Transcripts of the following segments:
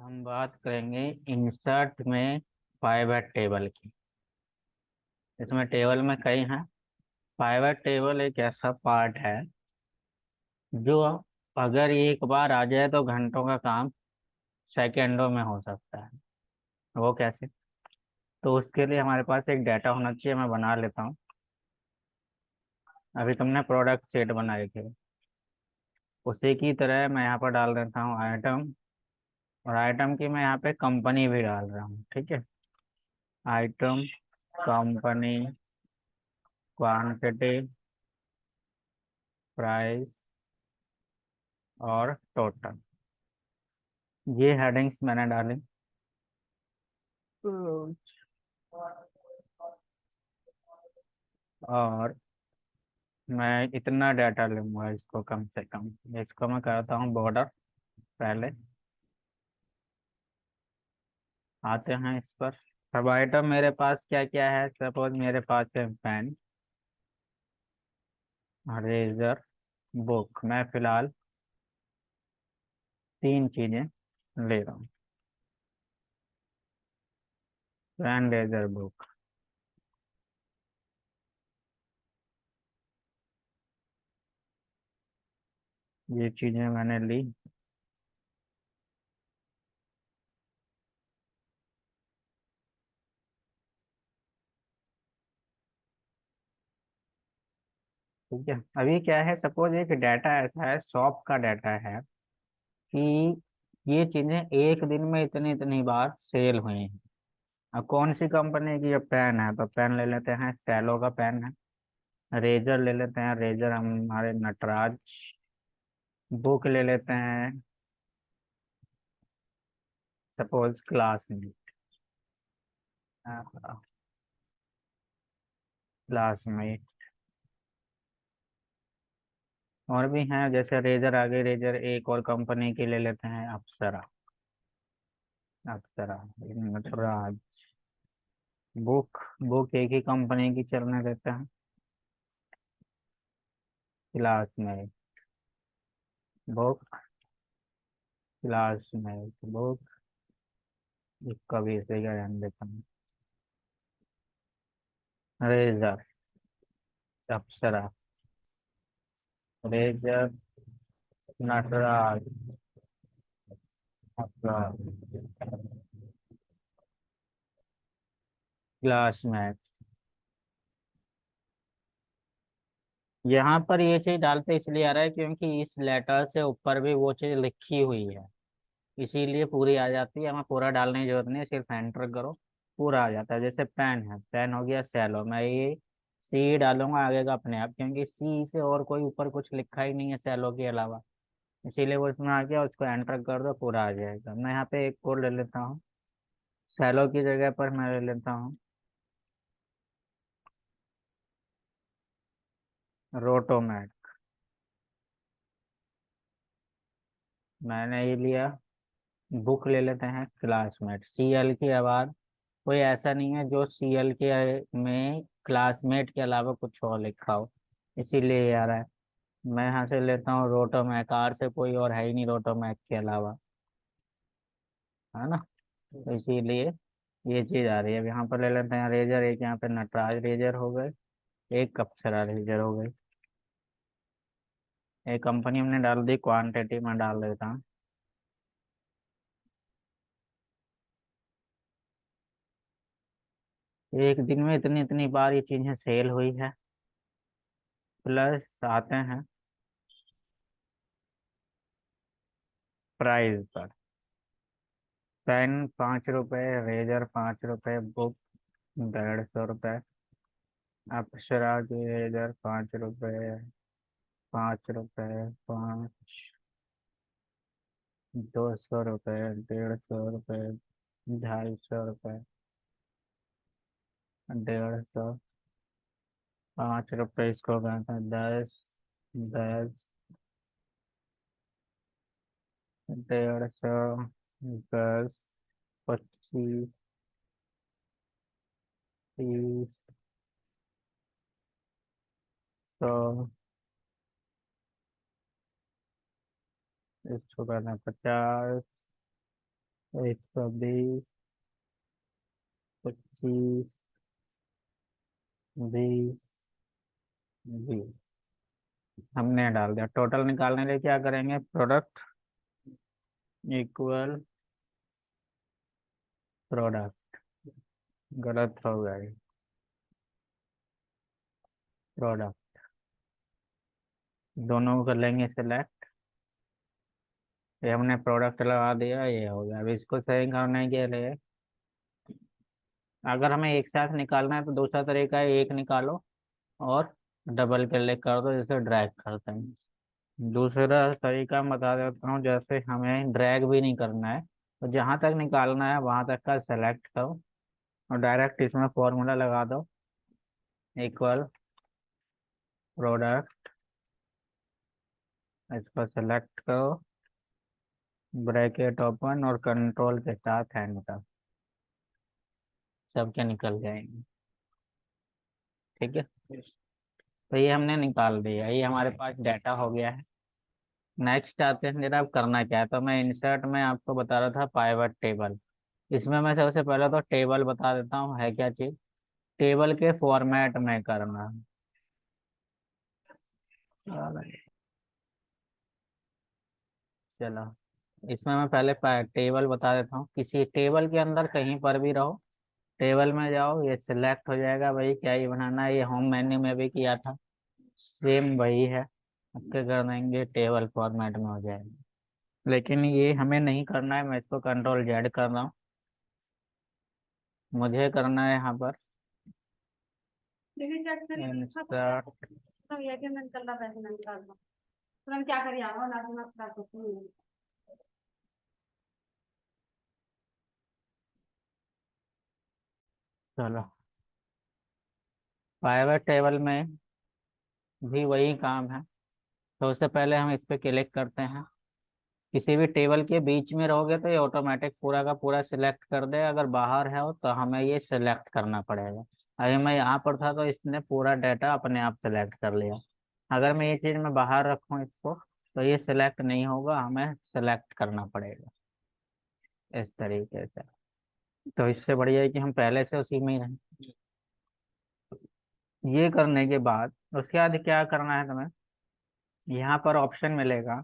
हम बात करेंगे इंसर्ट में पाइवट टेबल की। इसमें टेबल में कई हैं। पाइवट टेबल एक ऐसा पार्ट है जो अगर एक बार आ जाए तो घंटों का काम सेकेंडों में हो सकता है। वो कैसे? तो उसके लिए हमारे पास एक डाटा होना चाहिए। मैं बना लेता हूँ। अभी तुमने प्रोडक्ट सेट बनाए थे, उसी की तरह मैं यहाँ पर डाल देता हूँ आइटम। और आइटम की मैं यहाँ पे कंपनी भी डाल रहा हूँ। ठीक है, आइटम, कंपनी, क्वांटिटी, प्राइस और टोटल। ये हेडिंग्स मैंने डाली। हम्म। और मैं इतना डाटा लूंगा, इसको कम से कम। इसको मैं करता हूँ बॉर्डर पहले। आते हैं इस पर। सब आइटम मेरे पास क्या क्या है? सपोज मेरे पास है पेन, रेजर, बुक। मैं फिलहाल तीन चीजें ले रहा हूँ, पेन, रेजर, बुक। ये चीजें मैंने ली। ठीक है, अभी क्या है, सपोज एक डाटा ऐसा है, शॉप का डाटा है कि ये चीजें एक दिन में इतनी इतनी बार सेल हुई हैं। अब कौन सी कंपनी की? ये पेन है तो पेन ले लेते हैं, सेलो का पेन है। रेजर ले लेते हैं, रेजर हमारे नटराज। बुक ले लेते हैं, सपोज क्लासमेट। क्लासमेट। और भी हैं, जैसे रेजर आगे, रेजर एक और कंपनी की ले लेते हैं, अप्सरा। अप्सरा, नटराज। बुक, बुक एक ही कंपनी की चलने देते हैं, क्लासमेट। Book, classmate, book. कभी से क्या ध्यान देता हूँ, रेजर, अप्सरा, रेजर, नटराज, अपना क्लासमेट। यहाँ पर ये चीज डालते इसलिए आ रहा है क्योंकि इस लेटर से ऊपर भी वो चीज लिखी हुई है, इसीलिए पूरी आ जाती है। हमें पूरा डालने की जरूरत नहीं है, सिर्फ एंटर करो, पूरा आ जाता है। जैसे पेन है, पेन हो गया सेलो, मैं ये सी डालूंगा आगे का अपने आप, क्योंकि सी से और कोई ऊपर कुछ लिखा ही नहीं है सेलो के अलावा। इसीलिए वो इसमें आ गया, उसको एंटर कर दो, पूरा आ जाएगा। मैं यहाँ पे एक और ले लेता हूँ, सेलो की जगह पर मैं ले लेता हूँ रोटोमैक। मैंने ये लिया। बुक ले लेते हैं क्लासमेट, सीएल के बाद कोई ऐसा नहीं है जो सीएल के में क्लासमेट के अलावा कुछ और लिखा हो, इसीलिए ये आ रहा है। मैं यहाँ से लेता हूँ रोटोमैक, आर से कोई और है ही नहीं रोटोमैक के अलावा, है ना? तो इसीलिए ये चीज आ रही है। अब यहाँ पर ले लेते हैं रेजर, एक यहाँ पे नटराज रेजर हो गए, एक अप्सरा रेजर हो गई। एक कंपनी हमने डाल दी, क्वांटिटी में डाल देता हूँ। एक दिन में इतनी इतनी बार ये चीजें सेल हुई है। प्लस आते हैं प्राइस पर। पेन 5 रुपए, रेजर 5 रुपए, बुक 150 रुपए, अप्सरा की रेजर 5 रुपए, 5 रुपए, 5, 200 रुपए, 150 रुपए, 250 रुपए, 150, 5 रुपए, इसको कहते हैं 10, 10, 150, 10, 25, 30, 100, इसको कहते हैं 50, 120, 25, 20, 20 हमने डाल दिया। टोटल निकालने के लिए क्या करेंगे, प्रोडक्ट इक्वल प्रोडक्ट, गलत हो गया ये, प्रोडक्ट दोनों को कर लेंगे सिलेक्ट। ये हमने प्रोडक्ट लगा दिया, ये हो गया। अब इसको सही करने के लिए अगर हमें एक साथ निकालना है तो दूसरा तरीका है, एक निकालो और डबल क्लिक कर दो, जैसे ड्रैग करते हैं। दूसरा तरीका मैं बता देता हूँ, जैसे हमें ड्रैग भी नहीं करना है तो जहाँ तक निकालना है वहां तक का सेलेक्ट करो और डायरेक्ट इसमें फॉर्मूला लगा दो, इक्वल प्रोडक्ट। इसको सेलेक्ट करो, ब्रैकेट ओपन और कंट्रोल के साथ एंटर, सबके निकल जाएंगे। ठीक है, तो ये हमने निकाल दिया, ये हमारे पास डाटा हो गया है। नेक्स्ट आते हैं, जरा अब करना क्या है। तो मैं इंसर्ट में आपको बता रहा था पाइवट टेबल। इसमें मैं सबसे पहले तो टेबल बता देता हूँ है क्या चीज। टेबल के फॉर्मेट में करना। चलो, इसमें मैं पहले टेबल बता देता हूँ। किसी टेबल के अंदर कहीं पर भी रहो, टेबल में जाओ, ये सिलेक्ट हो जाएगा भाई क्या ही बनाना है। ये होम मेन्यू में भी किया था, सेम वही है। आपके कर देंगे टेबल फॉर्मेट में हो जाएगा, लेकिन ये हमें नहीं करना है। मैं इसको कंट्रोल जेड कर रहा हूँ, मुझे करना है यहाँ पर इंसर्ट। चलो, पाइवट टेबल में भी वही काम है। तो उससे पहले हम इस पे क्लिक करते हैं। किसी भी टेबल के बीच में रहोगे तो ये ऑटोमेटिक पूरा का पूरा सिलेक्ट कर दे, अगर बाहर है हो तो हमें ये सिलेक्ट करना पड़ेगा। अभी मैं यहाँ पर था तो इसने पूरा डाटा अपने आप सिलेक्ट कर लिया। अगर मैं ये चीज़ में बाहर रखूँ इसको तो ये सिलेक्ट नहीं होगा, हमें सिलेक्ट करना पड़ेगा इस तरीके से। तो इससे बढ़िया है कि हम पहले से उसी में ही रहें। ये करने के बाद उसके बाद क्या करना है तुम्हें, यहाँ पर ऑप्शन मिलेगा।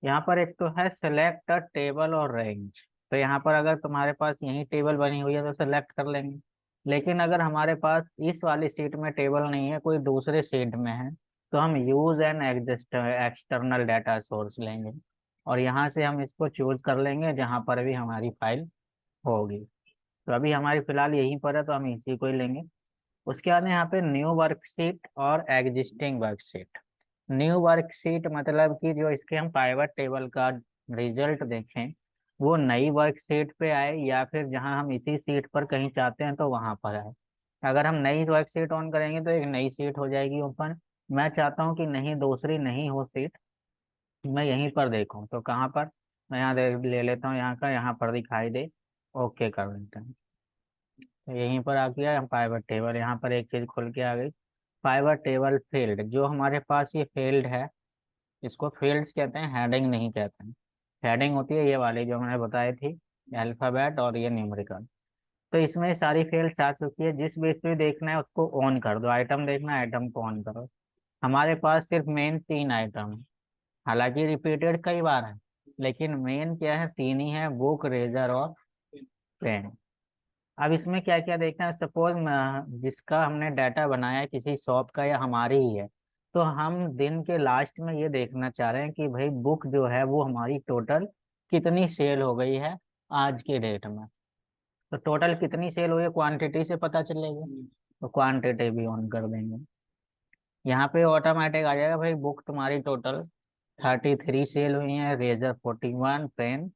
यहाँ पर एक तो है सेलेक्ट अ टेबल और रेंज। तो यहाँ पर अगर तुम्हारे पास यही टेबल बनी हुई है तो सेलेक्ट कर लेंगे। लेकिन अगर हमारे पास इस वाली सीट में टेबल नहीं है, कोई दूसरे सीट में है, तो हम use N exist external data source लेंगे और यहाँ से हम इसको चूज कर लेंगे जहाँ पर भी हमारी फाइल होगी। तो अभी हमारी फिलहाल यहीं पर है तो हम इसी को ही लेंगे। उसके बाद यहाँ पे न्यू वर्कशीट और एग्जिस्टिंग वर्कशीट। न्यू वर्कशीट मतलब कि जो इसके हम पाइवट टेबल का रिजल्ट देखें वो नई वर्कशीट पे आए, या फिर जहां हम इसी सीट पर कहीं चाहते हैं तो वहां पर आए। अगर हम नई वर्कशीट ऑन करेंगे तो एक नई सीट हो जाएगी ओपन। मैं चाहता हूँ कि नहीं, दूसरी नहीं हो सीट, मैं यहीं पर देखूँ तो कहाँ पर, मैं यहाँ ले लेता हूँ यहाँ का, यहाँ पर दिखाई दे, ओके कर लेते हैं। तो यहीं पर आ गया हम पाइवट टेबल, यहाँ पर एक चीज खुल के आ गई, पाइवट टेबल फील्ड। जो हमारे पास ये फील्ड है इसको फील्ड्स कहते हैं, हेडिंग नहीं कहते हैं। हेडिंग होती है ये वाली जो मैंने बताई थी, अल्फाबेट और ये न्यूमेरिकल। तो इसमें सारी फील्ड्स आ चुकी है, जिस बेस पे देखना है उसको ऑन कर दो। आइटम देखना है, आइटम को ऑन करो। हमारे पास सिर्फ मेन 3 आइटम है, हालांकि रिपीटेड कई बार है, लेकिन मेन क्या है, 3 ही है, बुक, रेजर और पेन। अब इसमें क्या क्या देखना है, सपोज जिसका हमने डाटा बनाया है किसी शॉप का या हमारी ही है, तो हम दिन के लास्ट में ये देखना चाह रहे हैं कि भाई बुक जो है वो हमारी टोटल कितनी सेल हो गई है आज के डेट में। तो टोटल कितनी सेल हुई है क्वांटिटी से पता चलेगी, तो क्वांटिटी भी ऑन कर देंगे। यहाँ पे ऑटोमेटिक आ जाएगा भाई बुक तुम्हारी टोटल 33 सेल हुई है, रेजर 41, पेन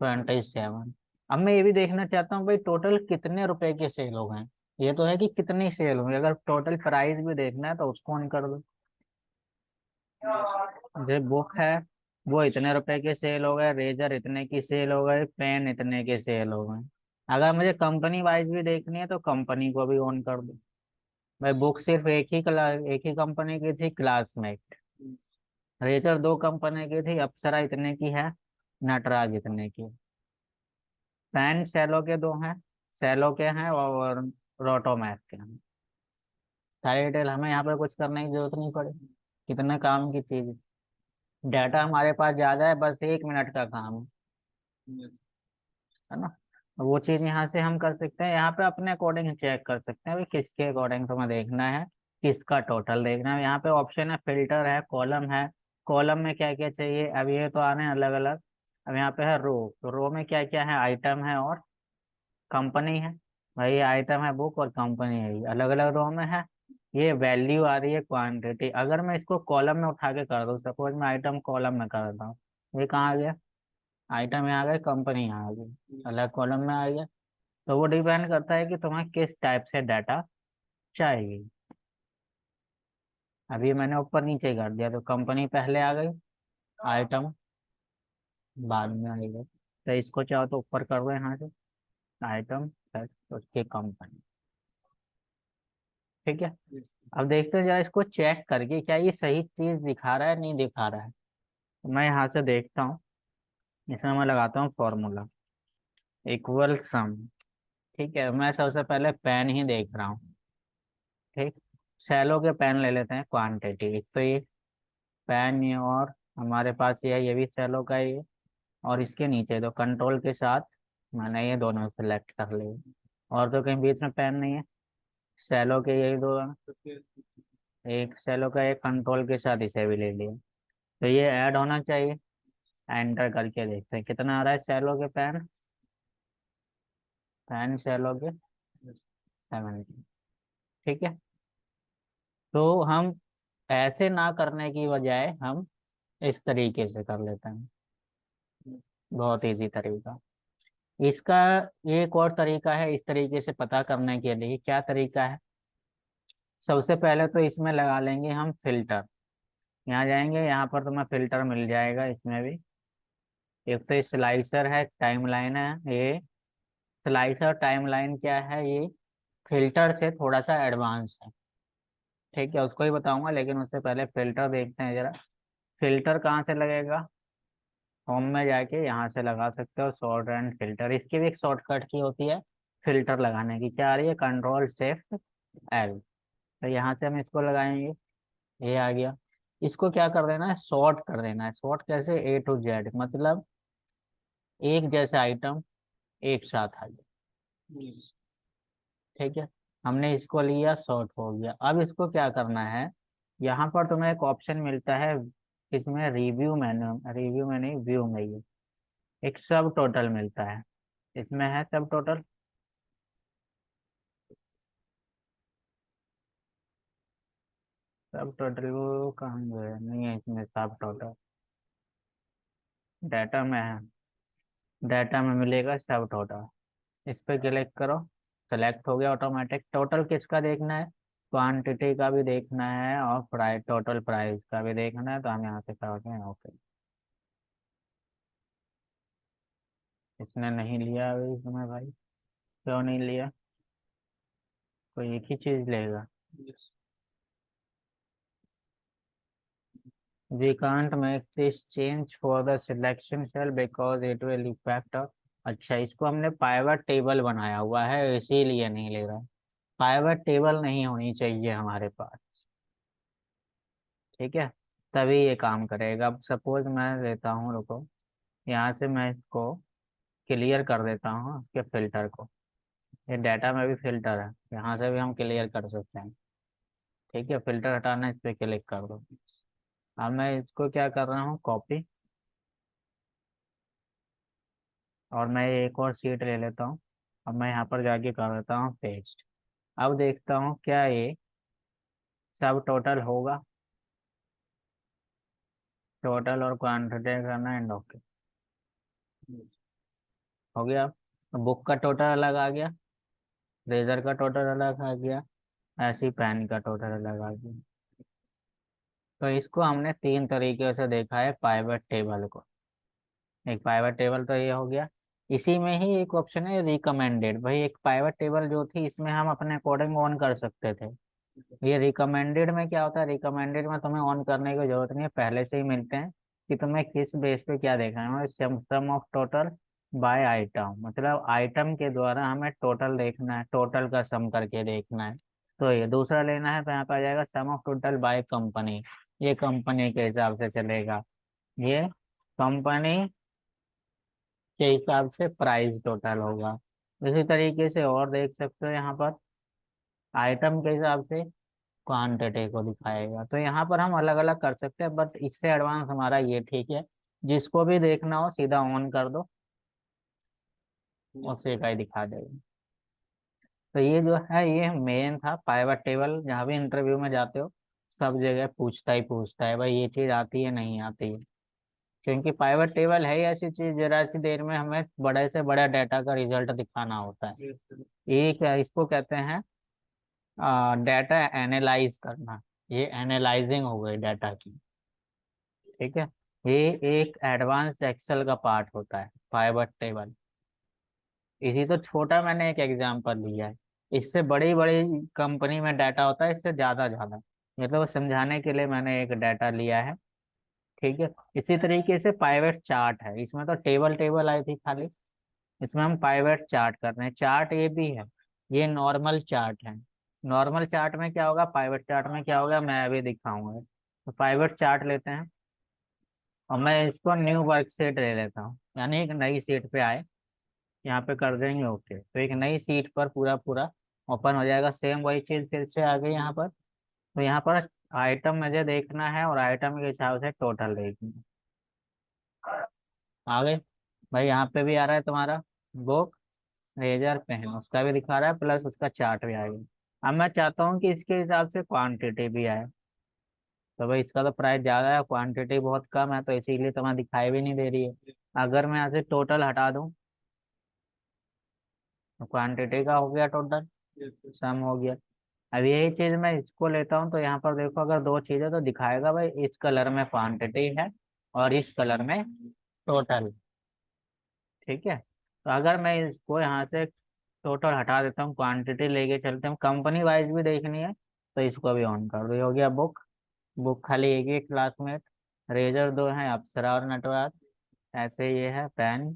27। अब मैं ये भी देखना चाहता हूँ भाई टोटल कितने रुपए के सेल हो गए। ये तो है कि कितनी सेल हुई, अगर टोटल प्राइस भी देखना है तो उसको ऑन कर दो। जो बुक है वो इतने रुपए के सेल हो गए, रेजर इतने की सेल हो गए, पेन इतने के सेल हो गए। अगर मुझे कंपनी वाइज भी देखनी है तो कंपनी को भी ऑन कर दो। भाई बुक सिर्फ एक ही कंपनी की थी, क्लासमेट। रेजर 2 कंपनी की थी, अप्सरा इतने की है, नटराज इतने की। पैन सेलो के दो हैं, सेलो के हैं और रोटोमैक के हैं। सारी डिटेल हमें यहाँ पर कुछ करने की जरूरत नहीं पड़ी, कितने काम की चीज। डाटा हमारे पास ज्यादा है, बस 1 मिनट का काम है ना। वो चीज यहाँ से हम कर सकते हैं, यहाँ पे अपने अकॉर्डिंग चेक कर सकते हैं भाई किसके अकॉर्डिंग तुम्हें देखना है, किसका टोटल देखना है। यहाँ पे ऑप्शन है, फिल्टर है, कॉलम है। कॉलम में क्या क्या चाहिए, अब ये तो आ रहे हैं अलग अलग। अब यहाँ पे है रो, तो रो में क्या क्या है, आइटम है और कंपनी है। भाई आइटम है, बुक और कंपनी है, ये अलग अलग रो में है। ये वैल्यू आ रही है क्वांटिटी। अगर मैं इसको कॉलम में उठा के कर दूँ, सपोज मैं आइटम कॉलम में कर देता हूँ, ये कहाँ आ गया, आइटम यहाँ आ गया, कंपनी यहाँ आ गई, अलग कॉलम में आ गया। तो वो डिपेंड करता है कि तुम्हें किस टाइप से डाटा चाहिए। अभी मैंने ऊपर नीचे कर दिया, तो कंपनी पहले आ गई, आइटम बाद में आएगा। तो इसको चाहो तो ऊपर कर दो यहाँ से, आइटम प्लस उसकी कंपनी। ठीक है। अब देखते हैं जरा इसको चेक करके, क्या ये सही चीज दिखा रहा है नहीं दिखा रहा है। तो मैं यहाँ से देखता हूँ, इसमें मैं लगाता हूँ फॉर्मूला, इक्वल सम। ठीक है, मैं सबसे पहले पेन ही देख रहा हूँ। ठीक, सैलो के पेन ले लेते हैं, क्वांटिटी एक तो ये पेन, ये और हमारे पास ये भी सैलो का ही है। और इसके नीचे तो कंट्रोल के साथ मैंने ये दोनों सेलेक्ट कर लिए, और तो कहीं बीच में पेन नहीं है। सैलो के यही दो हैं, एक सैलो का, एक कंट्रोल के साथ इसे भी ले लिया। तो ये ऐड होना चाहिए। एंटर करके देखते हैं कितना आ रहा है सैलो के पेन, पेन सैलो के 70। ठीक है। तो हम ऐसे ना करने की बजाय हम इस तरीके से कर लेते हैं, बहुत इजी तरीका इसका। एक और तरीका है इस तरीके से पता करने के लिए, क्या तरीका है। सबसे पहले तो इसमें लगा लेंगे हम फिल्टर। यहाँ जाएंगे, यहाँ पर तुम्हें फिल्टर मिल जाएगा इसमें भी। एक तो स्लाइसर है, टाइमलाइन है ये। स्लाइसर टाइमलाइन क्या है, ये फिल्टर से थोड़ा सा एडवांस है। ठीक है, उसको ही बताऊंगा, लेकिन उससे पहले फिल्टर देखते हैं जरा। फिल्टर कहाँ से लगेगा, होम में जाके यहाँ से लगा सकते हो, शॉर्ट एंड फिल्टर। इसकी भी एक शॉर्टकट की होती है फिल्टर लगाने की, क्या आ रही है, कंट्रोल शिफ्ट एल। तो यहाँ से हम इसको लगाएंगे, ये आ गया। इसको क्या कर देना है, सॉर्ट कर देना है। सॉर्ट कैसे, ए टू जेड, मतलब एक जैसे आइटम एक साथ आ गया। ठीक है, हमने इसको लिया, सॉर्ट हो गया। अब इसको क्या करना है, यहाँ पर तुम्हें एक ऑप्शन मिलता है, इसमें रिव्यू मेन्यू, रिव्यू में नहीं, व्यू में ही एक सब टोटल मिलता है। इसमें है सब टोटल, सब टोटल वो कहाँ गया, नहीं है इसमें सब टोटल, डाटा में है। डाटा में मिलेगा सब टोटल, इस पे क्लिक करो, सेलेक्ट हो गया ऑटोमेटिक। टोटल किसका देखना है, क्वांटिटी का भी देखना है और प्राइस, टोटल प्राइस का भी देखना है। तो हम यहाँ से करते हैं ओके। इसने नहीं लिया अभी इसमें भाई, क्यों नहीं लिया, कोई एक ही चीज लेगा। We can't make this change for the selection cell because it will impact अच्छा, इसको हमने पाइवट टेबल बनाया हुआ है इसीलिए नहीं ले रहा है। पाइवट टेबल नहीं होनी चाहिए हमारे पास। ठीक है, तभी ये काम करेगा। अब सपोज मैं लेता हूँ, रुको, यहाँ से मैं इसको क्लियर कर देता हूँ इसके फिल्टर को। ये डाटा में भी फिल्टर है, यहाँ से भी हम क्लियर कर सकते हैं। ठीक है, फिल्टर हटाना, इस पर क्लिक कर दो। अब मैं इसको क्या कर रहा हूँ, कॉपी, और मैं एक और सीट ले लेता हूँ। अब मैं यहाँ पर जाके कर देता हूँ पेस्ट। अब देखता हूँ क्या ये सब टोटल होगा, टोटल और क्वांटिटी करना एंड ओके हो गया। बुक का टोटल अलग आ गया, रेजर का टोटल अलग आ गया, ऐसे ही पेन का टोटल अलग आ गया। तो इसको हमने 3 तरीके से देखा है पाइवट टेबल को। एक पाइवट टेबल तो ये हो गया। इसी में ही एक ऑप्शन है रिकमेंडेड। भाई एक पाइवट टेबल जो थी, इसमें हम अपने अकॉर्डिंग ऑन कर सकते थे। ये रिकमेंडेड में क्या होता है, रिकमेंडेड में तुम्हें ऑन करने की जरूरत नहीं है, पहले से ही मिलते हैं कि तुम्हें किस बेस पे क्या देखना है, सम ऑफ टोटल बाय आइटम, मतलब आइटम के द्वारा हमें टोटल देखना है, टोटल का सम करके देखना है। तो ये दूसरा लेना है तो यहाँ पे आ जाएगा सम ऑफ टोटल बाय कंपनी। ये कंपनी के हिसाब से चलेगा, ये कंपनी के हिसाब से प्राइस टोटल होगा। इसी तरीके से और देख सकते हो यहाँ पर आइटम के हिसाब से क्वांटिटी को दिखाएगा। तो यहाँ पर हम अलग अलग कर सकते हैं, बट इससे एडवांस हमारा ये ठीक है। जिसको भी देखना हो सीधा ऑन कर दो, उसी का ही दिखा देगा। तो ये जो है ये मेन था पाइवट टेबल। जहाँ भी इंटरव्यू में जाते हो सब जगह पूछता है भाई ये चीज आती है नहीं आती है। क्योंकि पाइवट टेबल है ही ऐसी चीज, जरा सी देर में हमें बड़े से बड़ा डाटा का रिजल्ट दिखाना होता है। ये क्या इसको कहते हैं, डाटा एनालाइज करना। ये एनालाइजिंग हो गई डाटा की। ठीक है, ये एक एडवांस एक्सेल का पार्ट होता है पाइवट टेबल। इसी तो छोटा मैंने एक एग्जांपल लिया है, इससे बड़ी बड़ी कंपनी में डाटा होता है इससे ज्यादा ज्यादा, मतलब समझाने के लिए मैंने एक डाटा लिया है। ठीक है, इसी तरीके से पाइवट चार्ट है, इसमें तो टेबल टेबल आई थी खाली, इसमें हम पाइवट चार्ट कर रहे हैं। चार्ट ये भी है, ये नॉर्मल चार्ट है। नॉर्मल चार्ट में क्या होगा, पाइवट चार्ट में क्या होगा, मैं अभी दिखाऊंगा। तो पाइवट चार्ट लेते हैं और मैं इसको न्यू वर्कशीट ले लेता हूँ, यानी एक नई सीट पे आए, यहाँ पे कर देंगे ओके। तो एक नई सीट पर पूरा पूरा ओपन हो जाएगा, सेम वही चीज फिर से आ गई यहाँ पर। तो यहाँ पर आइटम मुझे देखना है और आइटम के हिसाब से टोटल देखना है। आ गए भाई, यहाँ पे भी आ रहा है तुम्हारा बुक रेजर पेन, उसका भी दिखा रहा है, प्लस उसका चार्ट भी आएगा। अब मैं चाहता हूँ कि इसके हिसाब से क्वांटिटी भी आए। तो भाई इसका तो प्राइस ज्यादा है, क्वांटिटी बहुत कम है, तो इसीलिए तो मैं दिखाई भी नहीं दे रही है। अगर मैं यहाँ से टोटल हटा दूँ तो क्वांटिटी का हो गया टोटल, सम हो गया। अब यही चीज मैं इसको लेता हूँ तो यहाँ पर देखो अगर दो चीजें तो दिखाएगा भाई इस कलर में क्वांटिटी है और इस कलर में टोटल। ठीक है, तो अगर मैं इसको यहाँ से टोटल हटा देता हूँ, क्वांटिटी लेके चलते हैं, कंपनी वाइज भी देखनी है, तो इसको भी ऑन कर दो। ये हो गया बुक, बुक खाली एक ही क्लासमेट, रेजर दो है अप्सरा और नटराज, ऐसे ये है पेन।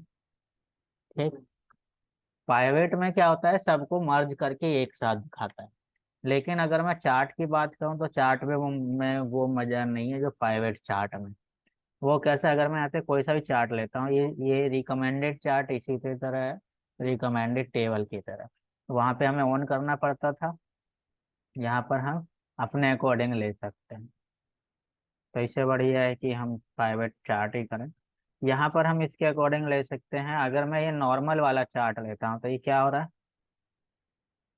ठीक, प्राइवेट में क्या होता है सबको मर्ज करके एक साथ दिखाता है। लेकिन अगर मैं चार्ट की बात करूँ तो चार्ट में वो मजा नहीं है जो प्राइवेट चार्ट में। वो कैसे, अगर मैं यहाँ से कोई सा भी चार्ट लेता हूँ, ये रिकमेंडेड चार्ट इसी की तरह है, रिकमेंडेड टेबल की तरह। तो वहाँ पे हमें ऑन करना पड़ता था, यहाँ पर हम अपने अकॉर्डिंग ले सकते हैं। तो इससे बढ़िया है कि हम प्राइवेट चार्ट ही करें। यहाँ पर हम इसके अकॉर्डिंग ले सकते हैं। अगर मैं ये नॉर्मल वाला चार्ट लेता हूँ तो ये क्या हो रहा है,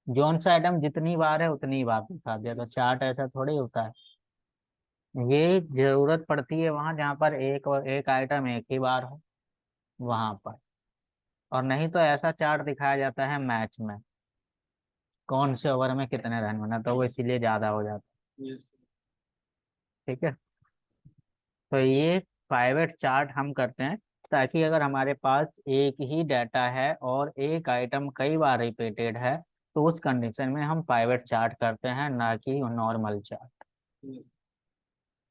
जोन सा आइटम जितनी बार है उतनी बार दिखा दिया। तो चार्ट ऐसा थोड़ी होता है, ये जरूरत पड़ती है वहां जहाँ पर एक आइटम एक ही बार हो, वहां पर। और नहीं तो ऐसा चार्ट दिखाया जाता है मैच में, कौन से ओवर में कितने रन बना, तो वो इसीलिए ज्यादा हो जाता है। ठीक है, तो ये प्राइवेट चार्ट हम करते हैं ताकि अगर हमारे पास एक ही डाटा है और एक आइटम कई बार रिपीटेड है तो उस कंडीशन में हम प्राइवेट चार्ट करते हैं, ना कि नॉर्मल चार्ट।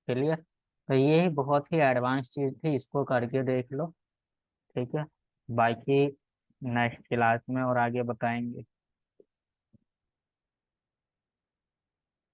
क्लियर, तो ये बहुत ही एडवांस चीज थी, इसको करके देख लो। ठीक है, बाकी नेक्स्ट क्लास में और आगे बताएंगे।